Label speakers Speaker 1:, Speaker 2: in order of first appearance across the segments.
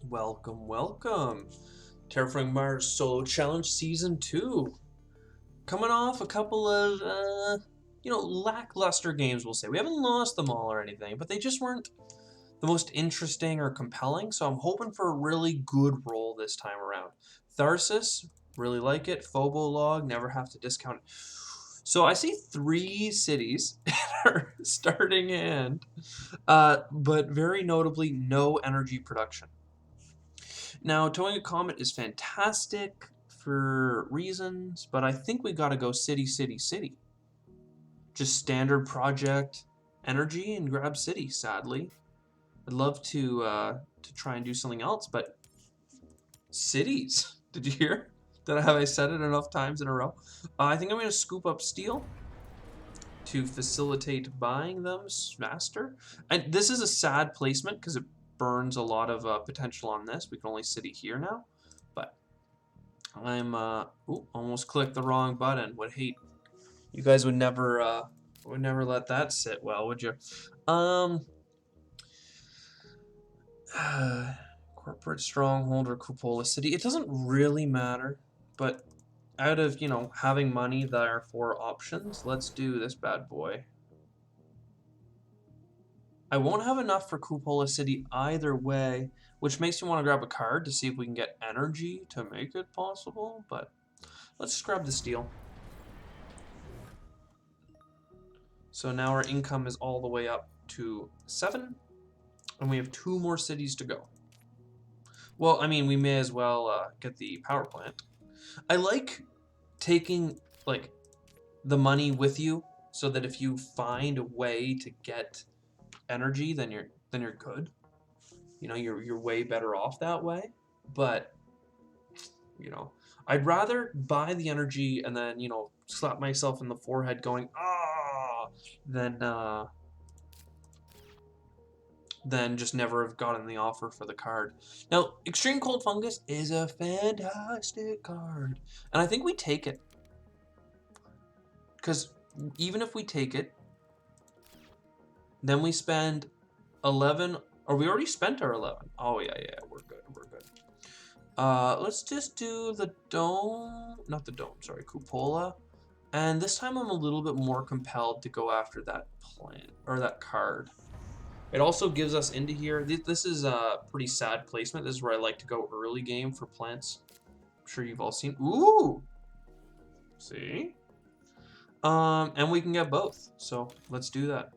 Speaker 1: Welcome, welcome. Terraforming Mars Solo Challenge Season 2. Coming off a couple of, lackluster games, we'll say. We haven't lost them all or anything, but they just weren't the most interesting or compelling, so I'm hoping for a really good roll this time around. Tharsis, really like it. Phobolog, never have to discount it. So I see 3 cities in our starting hand, but very notably, no energy production. Now, towing a comet is fantastic for reasons, but I think we gotta go city, city, city. Just standard project energy and grab city, sadly. I'd love to try and do something else, but cities. Did you hear? Have I said it enough times in a row? I think I'm gonna scoop up steel to facilitate buying them faster. And this is a sad placement because it burns a lot of potential on this. We can only city here now, but I'm almost clicked the wrong button. Would hate you guys would never let that sit well, would you? Um Corporate stronghold or cupola city. It doesn't really matter, but out of, having money there for options, let's do this bad boy. I won't have enough for cupola city either way, which makes me want to grab a card to see if we can get energy to make it possible, but let's just grab the steel. So now our income is all the way up to 7, and we have 2 more cities to go. Well, I mean, we may as well get the power plant. I like taking, like, the money with you so that if you find a way to get energy, then you're good. You're way better off that way. But, I'd rather buy the energy and then, slap myself in the forehead going, ah, than just never have gotten the offer for the card. Now, Extreme Cold Fungus is a fantastic card. And I think we take it. Because even if we take it, then we spend 11, or we already spent our 11. Oh, yeah, we're good, we're good. Let's just do the dome, not the dome, sorry, cupola. And this time I'm a little bit more compelled to go after that plant, or that card. It also gives us into here. This is a pretty sad placement. This is where I like to go early game for plants. I'm sure you've all seen. Ooh! See? And we can get both. So let's do that.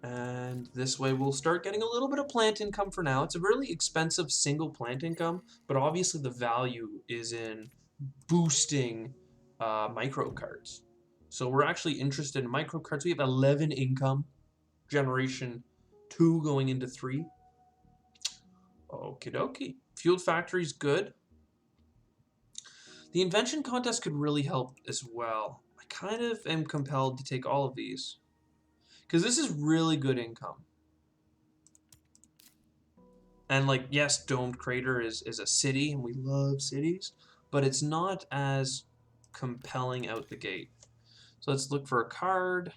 Speaker 1: And this way we'll start getting a little bit of plant income for now. It's a really expensive single plant income, but obviously the value is in boosting micro cards. So we're actually interested in micro cards. We have 11 income. Generation 2 going into 3. Okie dokie. Fueled Factory's good. The invention contest could really help as well. I kind of am compelled to take all of these, because this is really good income. And, like, yes, Domed Crater is a city, and we love cities, but it's not as compelling out the gate. So let's look for a card.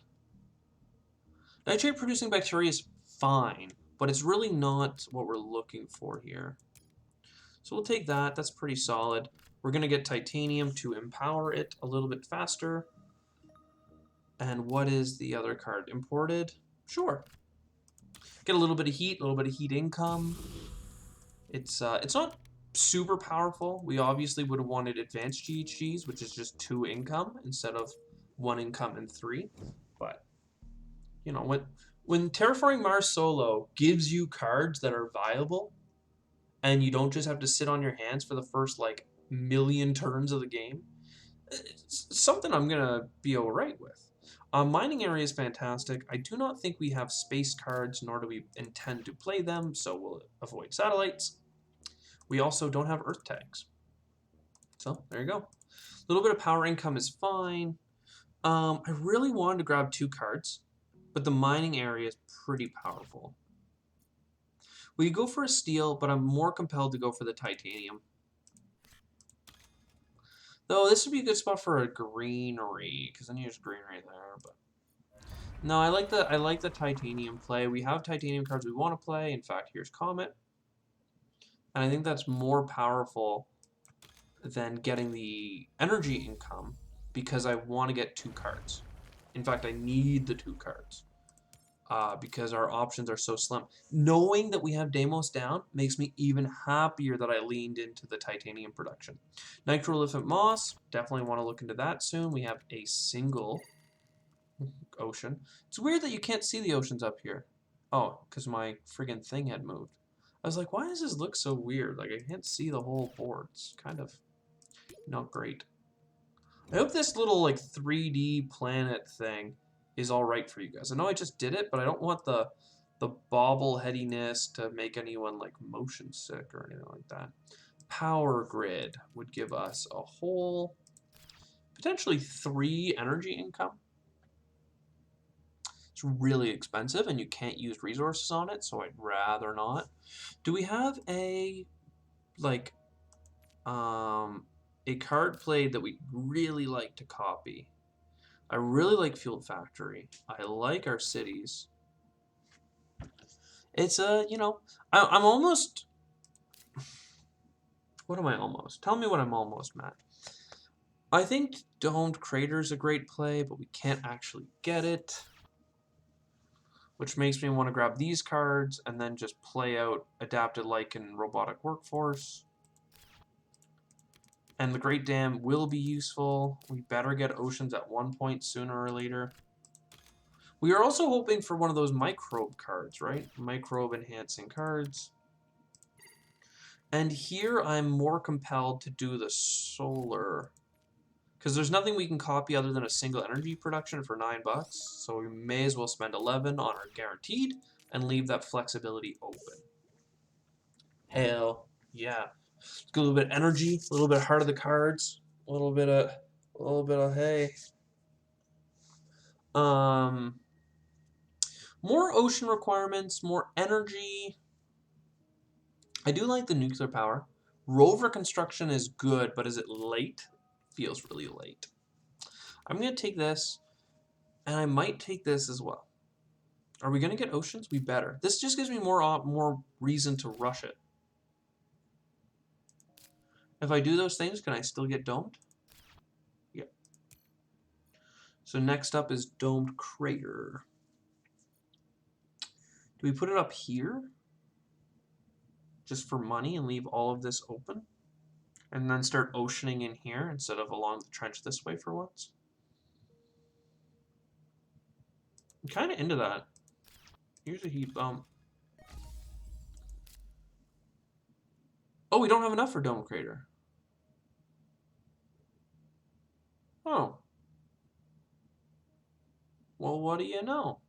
Speaker 1: Nitrate producing bacteria is fine, but it's really not what we're looking for here. So we'll take that. That's pretty solid. We're going to get titanium to empower it a little bit faster. And what is the other card? Imported? Sure. Get a little bit of heat income. It's not super powerful. We obviously would have wanted advanced GHGs, which is just 2 income instead of 1 income and 3. But when Terraforming Mars Solo gives you cards that are viable, and you don't just have to sit on your hands for the first, like, million turns of the game, it's something I'm going to be alright with. Mining area is fantastic. I do not think we have space cards, nor do we intend to play them, so we'll avoid satellites. We also don't have Earth tags. So, there you go. A little bit of power income is fine. I really wanted to grab 2 cards, but the mining area is pretty powerful. We could go for a steel, but I'm more compelled to go for the titanium. Though this would be a good spot for a greenery, because then there's greenery there. But no, I like the titanium play. We have titanium cards we want to play. In fact, here's Comet. And I think that's more powerful than getting the energy income because I want to get 2 cards. In fact, I need the 2 cards. Because our options are so slim. Knowing that we have Deimos down makes me even happier that I leaned into the titanium production. Nitrolithic moss, definitely want to look into that soon. We have a single ocean. It's weird that you can't see the oceans up here. Oh, because my friggin' thing had moved. I was like, why does this look so weird? Like, I can't see the whole board. It's kind of not great. I hope this little, like, 3D planet thing is alright for you guys. I know I just did it, but I don't want the bobble-headiness to make anyone, like, motion sick or anything like that. Power grid would give us a whole, potentially 3 energy income. It's really expensive, and you can't use resources on it, so I'd rather not. Do we have a, like, a card played that we really like to copy? I really like Field Factory. I like our cities. It's you know, I'm almost. What am I almost? Tell me what I'm almost, Matt. I think Domed Crater's a great play, but we can't actually get it. Which makes me want to grab these cards and then just play out Adapted Lichen Robotic Workforce. And the Great Dam will be useful. We better get Oceans at one point sooner or later. We are also hoping for one of those microbe cards, right? Microbe enhancing cards. And here I'm more compelled to do the solar. Because there's nothing we can copy other than a single energy production for $9. So we may as well spend 11 on our guaranteed and leave that flexibility open. Hell yeah. Let's get a little bit of energy, a little bit of heart of the cards, a little bit of hey. More ocean requirements, more energy. I do like the nuclear power. Rover construction is good, but is it late? Feels really late. I'm going to take this, and I might take this as well. Are we going to get oceans? We better. This just gives me more reason to rush it. If I do those things, can I still get domed? Yep. So next up is Domed Crater. Do we put it up here? Just for money and leave all of this open? And then start oceaning in here instead of along the trench this way for once? I'm kind of into that. Here's a heat bump. Oh, we don't have enough for Dome Crater. Oh. Well, what do you know?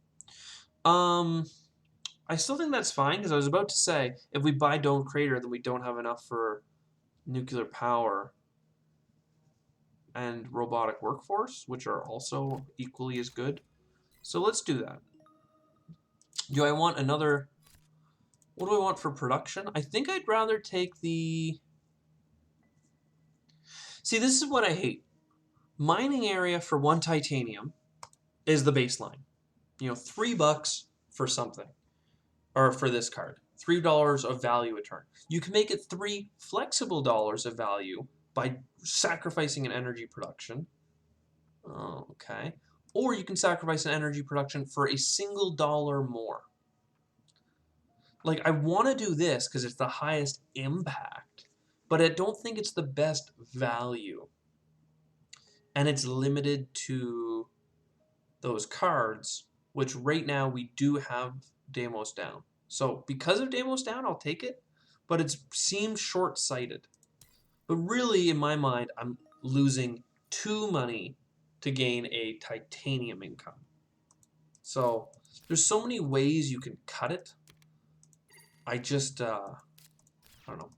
Speaker 1: I still think that's fine, because I was about to say, if we buy Dome Crater, then we don't have enough for nuclear power and robotic workforce, which are also equally as good. So let's do that. Do I want another... What do I want for production? I think I'd rather take the... See, this is what I hate. Mining area for 1 titanium is the baseline. You know, $3 for something. Or for this card. $3 of value a turn. You can make it 3 flexible dollars of value by sacrificing an energy production. Okay. Or you can sacrifice an energy production for a single dollar more. Like, I want to do this because it's the highest impact, but I don't think it's the best value. And it's limited to those cards, which right now we do have Deimos down. So because of Deimos down, I'll take it, but it seems short-sighted. But really, in my mind, I'm losing 2 money to gain a titanium income. So there's so many ways you can cut it. I just, I don't know.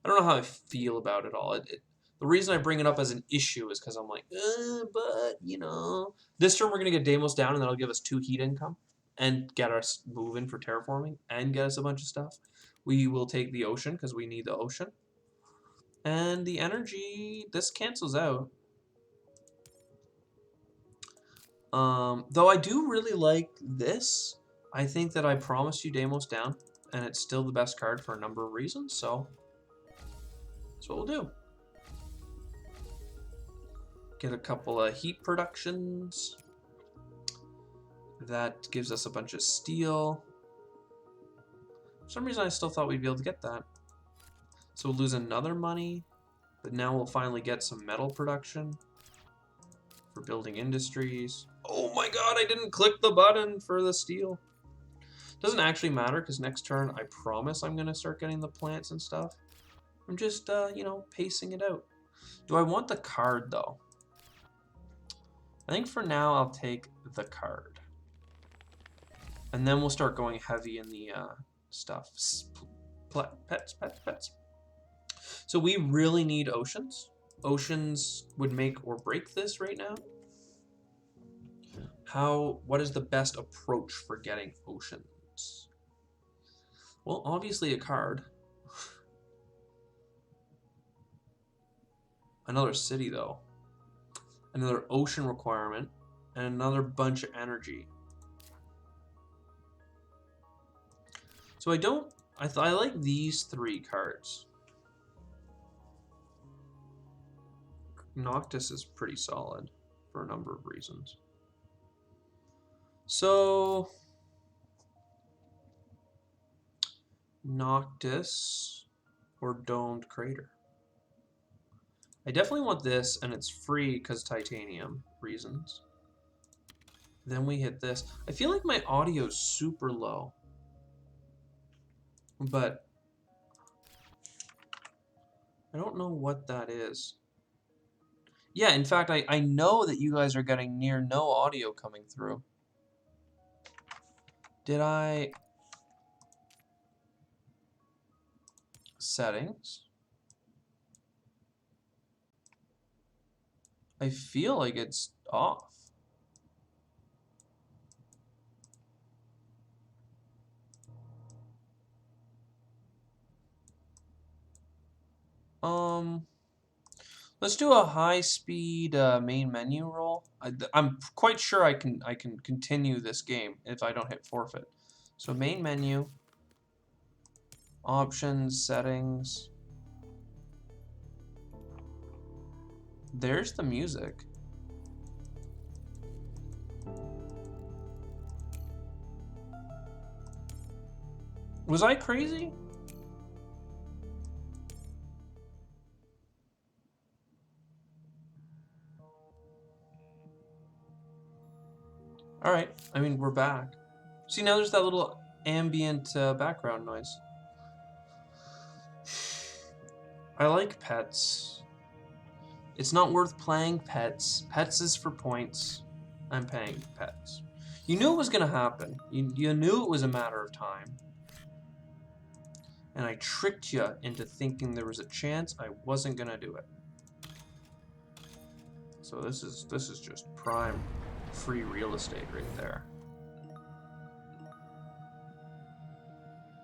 Speaker 1: I don't know how I feel about it all. The reason I bring it up as an issue is because I'm like, but, you know. This turn we're going to get Deimos down, and that'll give us 2 heat income and get us moving for terraforming and get us a bunch of stuff. We will take the ocean because we need the ocean. And the energy, this cancels out. Though I do really like this. I think that I promised you Deimos down, and it's still the best card for a number of reasons, so That's what we'll do. Get a couple of heat productions. That gives us a bunch of steel. For some reason I still thought we'd be able to get that. So we'll lose another money, but now we'll finally get some metal production for building industries. Oh my god, I didn't click the button for the steel. Doesn't actually matter, because next turn I promise I'm going to start getting the plants and stuff. I'm just, you know, pacing it out. Do I want the card, though? I think for now I'll take the card. And then we'll start going heavy in the stuff. Pets. So we really need oceans. Oceans would make or break this right now. What is the best approach for getting oceans? Well, obviously a card. Another city, though. Another ocean requirement. And another bunch of energy. So I like these 3 cards. Noctis is pretty solid for a number of reasons. So Noctis or Domed Crater. I definitely want this, and it's free because titanium reasons. Then we hit this. I feel like my audio is super low. But I don't know what that is. Yeah, in fact, I know that you guys are getting near no audio coming through. Did I... Settings? I feel like it's off. Let's do a high-speed main menu roll. I'm quite sure I can continue this game if I don't hit forfeit. So main menu, options, settings. There's the music. Was I crazy? Alright, I mean, we're back. See, now there's that little ambient background noise. I like pets. It's not worth playing pets. Pets is for points. I'm paying pets. You knew it was going to happen. You knew it was a matter of time. And I tricked you into thinking there was a chance I wasn't going to do it. So this is just prime free real estate right there.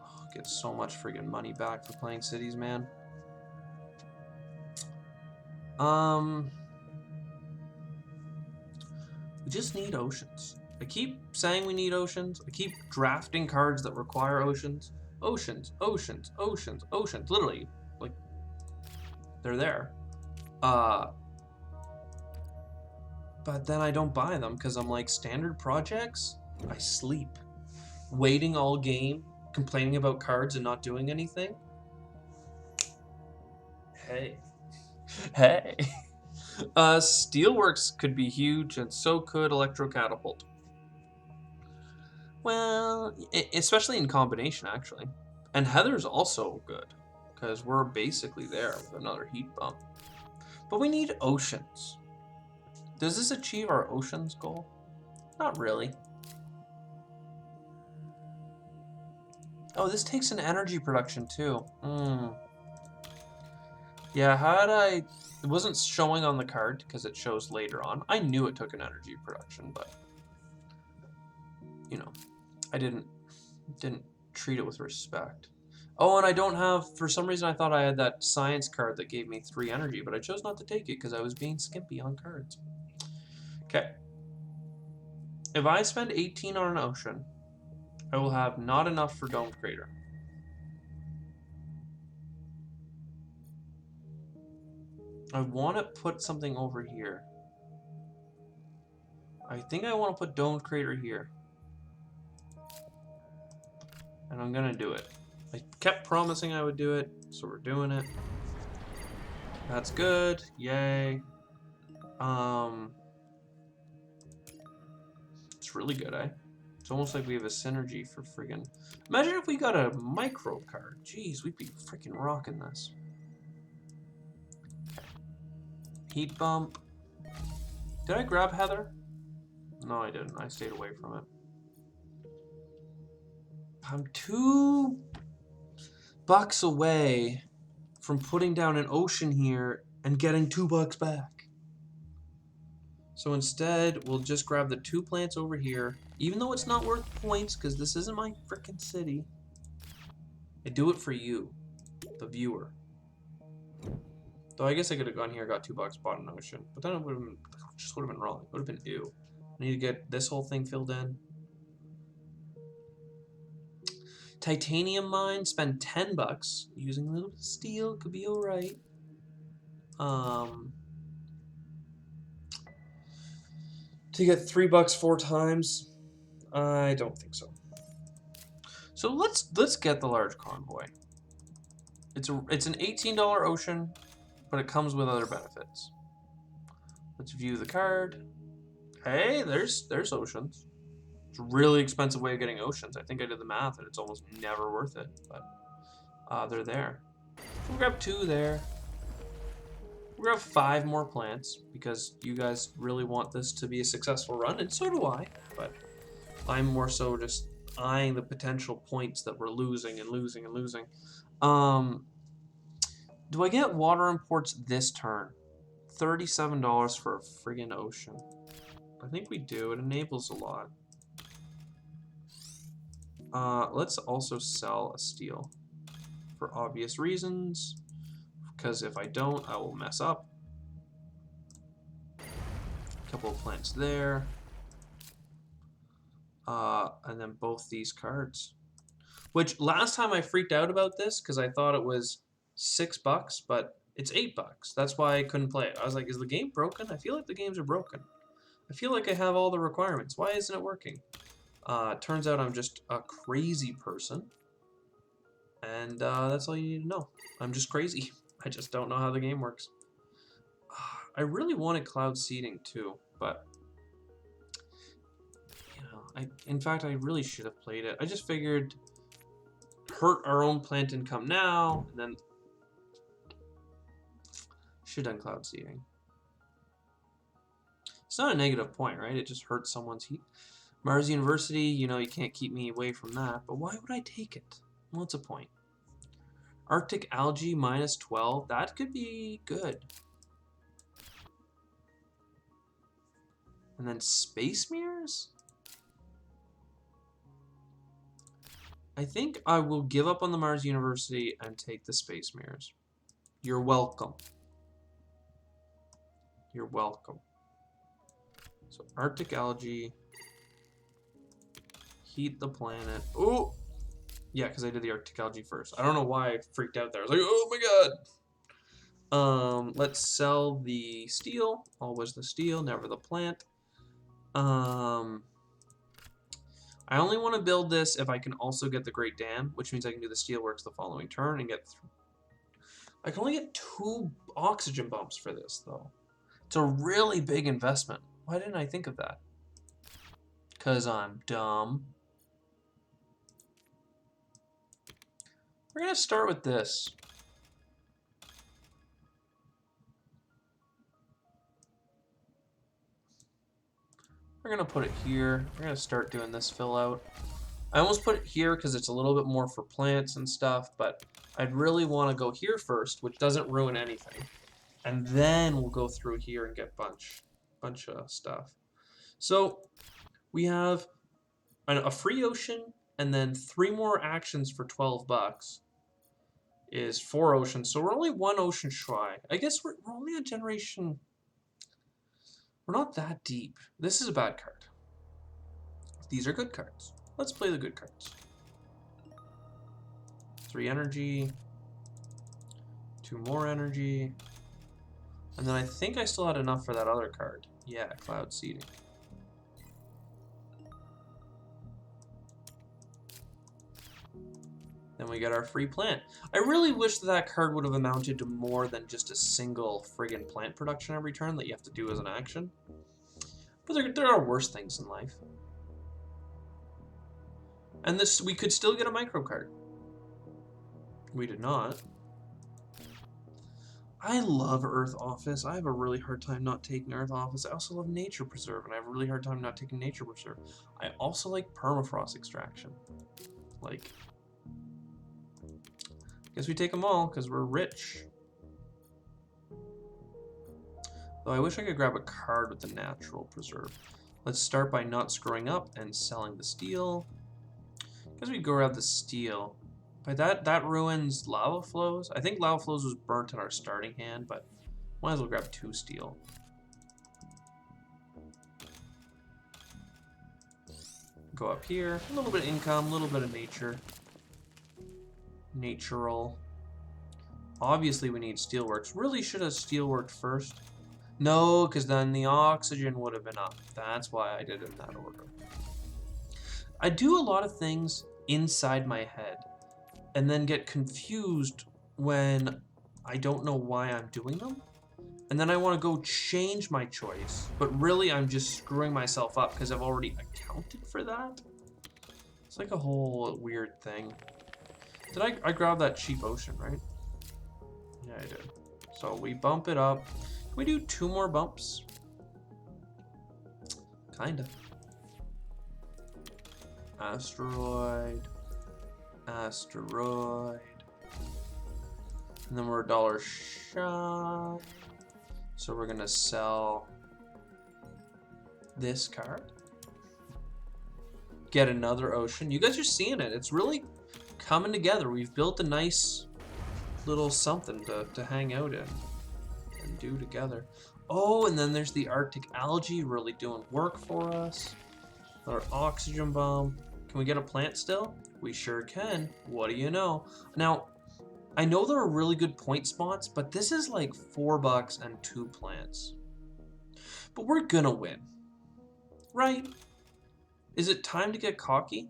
Speaker 1: Oh, get so much friggin' money back for playing cities, man. We just need oceans. I keep saying we need oceans. I keep drafting cards that require oceans. Oceans. Literally, like, they're there. But then I don't buy them because I'm like, standard projects? I sleep. Waiting all game, complaining about cards and not doing anything? Hey. Hey. Steelworks could be huge, and so could Electrocatapult. Well, especially in combination, actually. And Heather's also good, because we're basically there with another heat bump. But we need oceans. Does this achieve our oceans goal? Not really. Oh, this takes an energy production too. Yeah, it wasn't showing on the card because it shows later on. I knew it took an energy production, but you know, I didn't treat it with respect. Oh, and I don't have, for some reason I thought I had that science card that gave me 3 energy, but I chose not to take it because I was being skimpy on cards. Okay. If I spend 18 on an ocean, I will have not enough for Domed Crater. I want to put something over here. I think I want to put Domed Crater here. And I'm gonna do it. I kept promising I would do it, so we're doing it. That's good. Yay. It's really good, eh? It's almost like we have a synergy for friggin'... Imagine if we got a micro card. Jeez, we'd be freaking rocking this. Heat bump. Did I grab Heather? No, I didn't. I stayed away from it. I'm $2 away from putting down an ocean here and getting $2 back. So instead, we'll just grab the 2 plants over here, even though it's not worth points because this isn't my frickin' city. I do it for you, the viewer. Though I guess I could have gone here, got $2, bought an ocean, but then it would have been, just would have been wrong. It would have been ew. I need to get this whole thing filled in. Titanium mine, spend $10 using a little bit of steel, could be alright. To get $3 4 times, I don't think so. So let's get the large convoy. It's an $18 ocean, but it comes with other benefits. Let's view the card. Hey, there's oceans. It's a really expensive way of getting oceans. I think I did the math, and it's almost never worth it. But they're there. We'll grab 2 there. We'll grab 5 more plants because you guys really want this to be a successful run, and so do I. But I'm more so just eyeing the potential points that we're losing and losing and losing. Do I get water imports this turn? $37 for a friggin' ocean. I think we do. It enables a lot. Let's also sell a steel for obvious reasons, because if I don't, I will mess up. A couple of plants there. And then both these cards. Which, last time I freaked out about this, because I thought it was $6, but it's $8. That's why I couldn't play it. I was like, is the game broken? I feel like the games are broken. I feel like I have all the requirements. Why isn't it working? Turns out I'm just a crazy person. And that's all you need to know. I'm just crazy. I just don't know how the game works. I really wanted cloud seeding too, but... You know, in fact, I really should have played it. I just figured... hurt our own plant income now, and then... Should have done cloud seeding. It's not a negative point, right? It just hurts someone's heat. Mars University, you know, you can't keep me away from that, but why would I take it? What's the point? Arctic algae minus 12, that could be good. And then space mirrors? I think I will give up on the Mars University and take the space mirrors. You're welcome. You're welcome. So Arctic algae. Heat the planet. Oh! Yeah, because I did the Arctic algae first. I don't know why I freaked out there. I was like, oh my god! Let's sell the steel. Always the steel, never the plant. I only want to build this if I can also get the Great Dam, which means I can do the steelworks the following turn and get... I can only get 2 oxygen bumps for this, though. It's a really big investment. Why didn't I think of that? Because I'm dumb. We're going to start with this. We're going to put it here. We're going to start doing this fill out. I almost put it here because it's a little bit more for plants and stuff, but I'd really want to go here first, which doesn't ruin anything. And then we'll go through here and get bunch of stuff. So we have a free ocean and then 3 more actions for $12 is 4 oceans. So we're only 1 ocean shy. I guess we're only a generation... We're not that deep. This is a bad card. These are good cards. Let's play the good cards. 3 energy. 2 more energy. And then I think I still had enough for that other card. Yeah, Cloud Seeding. Then we get our free plant. I really wish that card would have amounted to more than just a single friggin' plant production every turn that you have to do as an action. But there are worse things in life. And this, we could still get a micro card. We did not. I love Earth Office. I have a really hard time not taking Earth Office. I also love Nature Preserve, and I have a really hard time not taking Nature Preserve. I also like Permafrost Extraction. Like, guess we take them all, because we're rich. Though I wish I could grab a card with the Natural Preserve. Let's start by not screwing up and selling the steel. Guess we go grab the steel. By that ruins Lava Flows. I think Lava Flows was burnt in our starting hand, but might as well grab 2 steel. Go up here. A little bit of income, a little bit of nature. Natural. Obviously we need steelworks. Really should have steelworked first. No, because then the oxygen would have been up. That's why I did it in that order. I do a lot of things inside my head and then get confused when I don't know why I'm doing them. And then I want to go change my choice, but really I'm just screwing myself up because I've already accounted for that. It's like a whole weird thing. Did I grab that cheap ocean, right? Yeah, I did. So we bump it up. Can we do 2 more bumps? Kinda. Asteroid. Asteroid. And then we're $1 shy. So we're gonna sell this card. Get another ocean. You guys are seeing it. It's really coming together. We've built a nice little something to hang out in and do together. Oh, and then there's the Arctic algae really doing work for us. Our oxygen bomb. Can we get a plant still? We sure can. What do you know? Now, I know there are really good point spots, but this is like $4 and 2 plants. But we're gonna win. Right? Is it time to get cocky?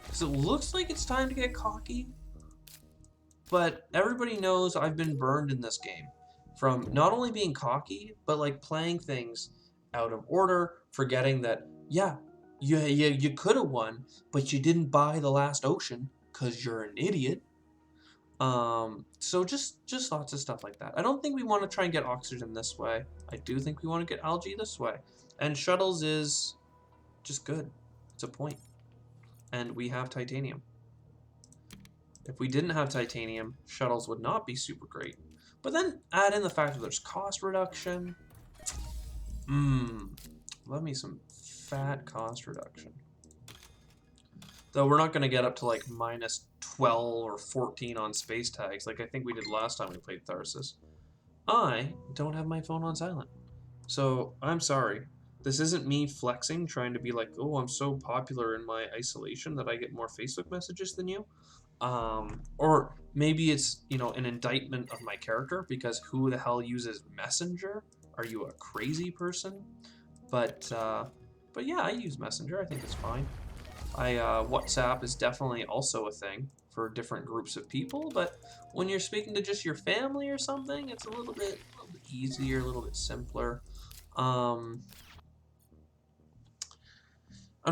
Speaker 1: Because it looks like it's time to get cocky. But everybody knows I've been burned in this game. From not only being cocky, but like playing things out of order, forgetting that, yeah, you could have won, but you didn't buy the last ocean because you're an idiot. So just lots of stuff like that. I don't think we want to try and get oxygen this way. I do think we want to get algae this way. And shuttles is just good. It's a point. And we have titanium. If we didn't have titanium, shuttles would not be super great. But then add in the fact that there's cost reduction. Love me some fat cost reduction. Though we're not going to get up to like -12 or 14 on space tags like I think we did last time we played Tharsis. I don't have my phone on silent. So I'm sorry. This isn't me flexing, trying to be like, oh, I'm so popular in my isolation that I get more Facebook messages than you. Or maybe it's, you know, an indictment of my character because who the hell uses Messenger? Are you a crazy person? But yeah, I use Messenger. I think it's fine. WhatsApp is definitely also a thing for different groups of people, but when you're speaking to just your family or something, it's a little bit easier, a little bit simpler. I'm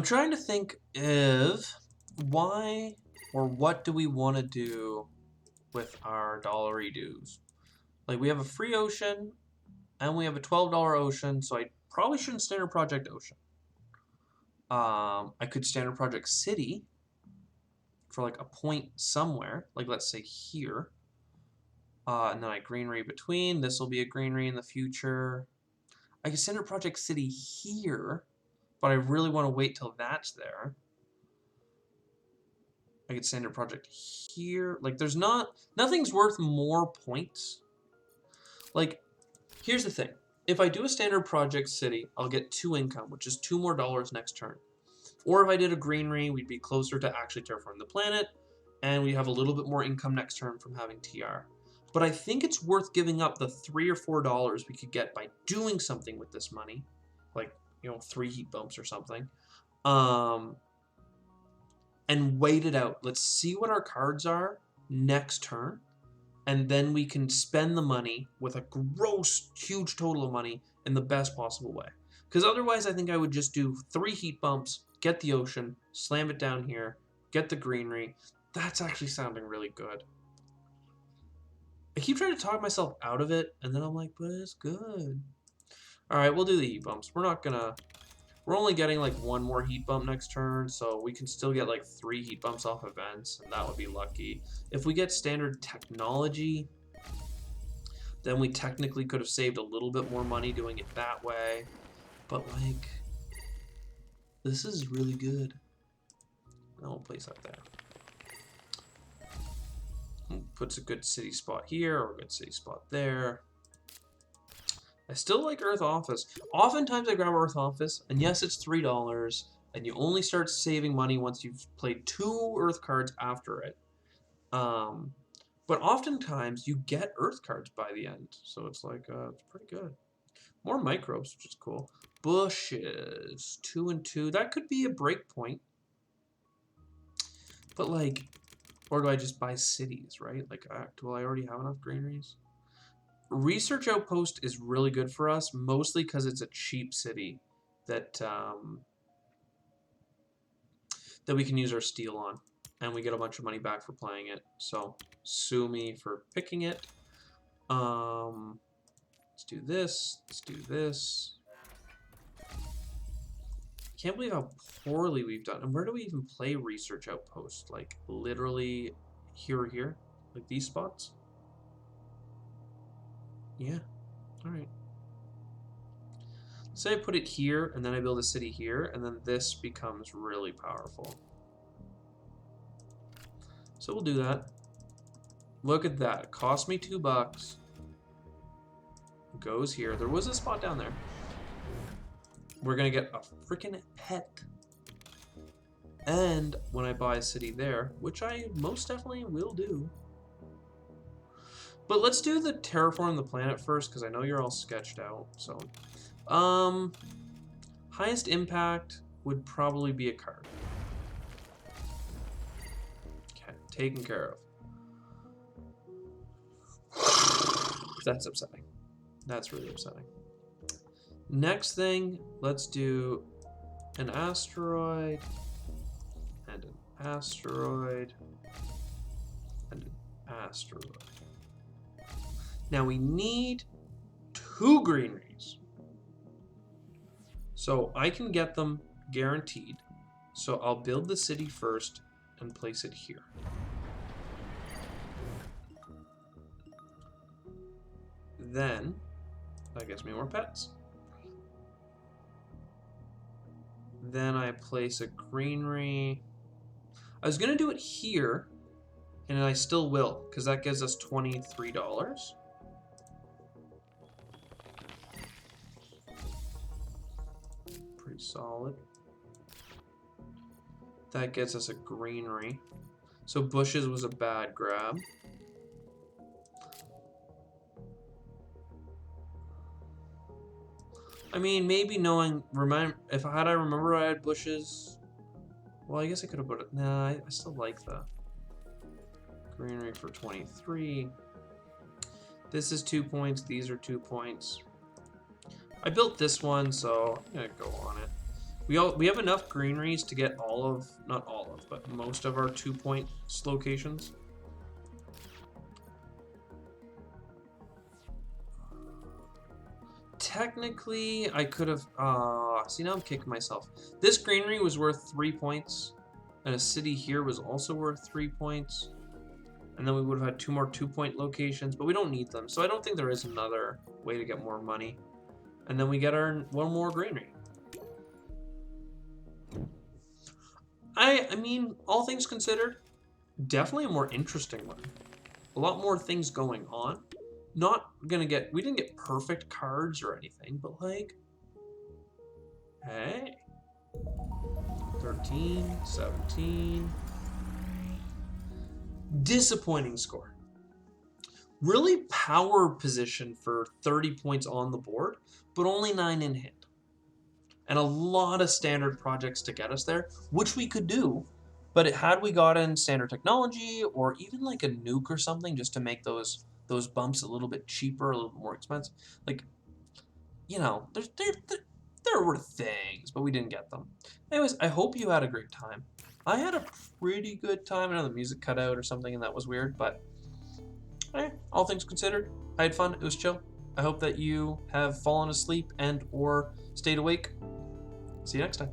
Speaker 1: trying to think of why or what do we want to do with our dollary dues. Like, we have a free ocean, and we have a $12 ocean, so I probably shouldn't standard project ocean. I could standard project city for like a point somewhere, like let's say here. And then I greenery between. This will be a greenery in the future. I could standard project city here, but I really want to wait till that's there. I could standard project here. Like, there's nothing's worth more points. Like, here's the thing. If I do a standard project city, I'll get 2 income, which is $2 more next turn. Or if I did a greenery, we'd be closer to actually terraforming the planet, and we have a little bit more income next turn from having TR. but I think it's worth giving up the $3 or $4 we could get by doing something with this money, like, you know, 3 heat bumps or something, and wait it out. Let's see what our cards are next turn, and then we can spend the money with a gross, huge total of money in the best possible way. Because otherwise, I think I would just do 3 heat bumps, get the ocean, slam it down here, get the greenery. That's actually sounding really good. I keep trying to talk myself out of it, and then I'm like, but it's good. Alright, we'll do the heat bumps. We're only getting like 1 more heat bump next turn, so we can still get like 3 heat bumps off events, and that would be lucky. If we get standard technology, then we technically could have saved a little bit more money doing it that way. But like, this is really good. I'll place that there. Puts a good city spot here, or a good city spot there. I still like Earth Office. Oftentimes I grab Earth Office, and yes, it's $3, and you only start saving money once you've played 2 Earth cards after it. But oftentimes you get Earth cards by the end, so it's like, it's pretty good. More microbes, which is cool. Bushes, 2 and 2. That could be a break point. But like, or do I just buy cities, right? Like, do I already have enough greeneries? Research Outpost is really good for us, mostly because it's a cheap city that that we can use our steel on, and we get a bunch of money back for playing it. So sue me for picking it. Let's do this. Let's do this. Can't believe how poorly we've done. And where do we even play Research Outpost? Like literally here or here, like these spots. Yeah, all right. Say I put it here, and then I build a city here, and then this becomes really powerful. So we'll do that. Look at that. It cost me $2. Goes here. There was a spot down there. We're going to get a freaking pet. And when I buy a city there, which I most definitely will do. But let's do the terraform the planet first, because I know you're all sketched out. So, highest impact would probably be a card. Okay, taken care of. That's upsetting. That's really upsetting. Next thing, let's do an asteroid, and an asteroid, and an asteroid. Now we need 2 greeneries. So I can get them guaranteed. So I'll build the city first and place it here. Then that gives me more pets. Then I place a greenery. I was going to do it here, and I still will, because that gives us $23. Pretty solid. That gets us a greenery. So bushes was a bad grab. I mean, maybe knowing, if I remember I had bushes, well, I guess I could have put it, nah, I still like that. Greenery for 23. This is 2 points, these are 2 points. I built this one, so I'm gonna go on it. We have enough greeneries to get all of, not all of, but most of our 2-point locations. Technically, I could have, see now I'm kicking myself. This greenery was worth 3 points, and a city here was also worth 3 points. And then we would have had 2 more 2-point locations, but we don't need them. So I don't think there is another way to get more money. And then we get our 1 more greenery. I mean, all things considered, definitely a more interesting one. A lot more things going on. Not gonna get, we didn't get perfect cards or anything, but like, hey. 13, 17. Disappointing score. Really power position for 30 points on the board, but only 9 in hand. And a lot of standard projects to get us there, which we could do, but had we gotten standard technology or even like a nuke or something just to make those bumps a little bit cheaper, a little bit more expensive, like, you know, there were things, but we didn't get them. Anyways, I hope you had a great time. I had a pretty good time. I know the music cut out or something, and that was weird, but all things considered, I had fun. It was chill. I hope that you have fallen asleep and or stayed awake. See you next time.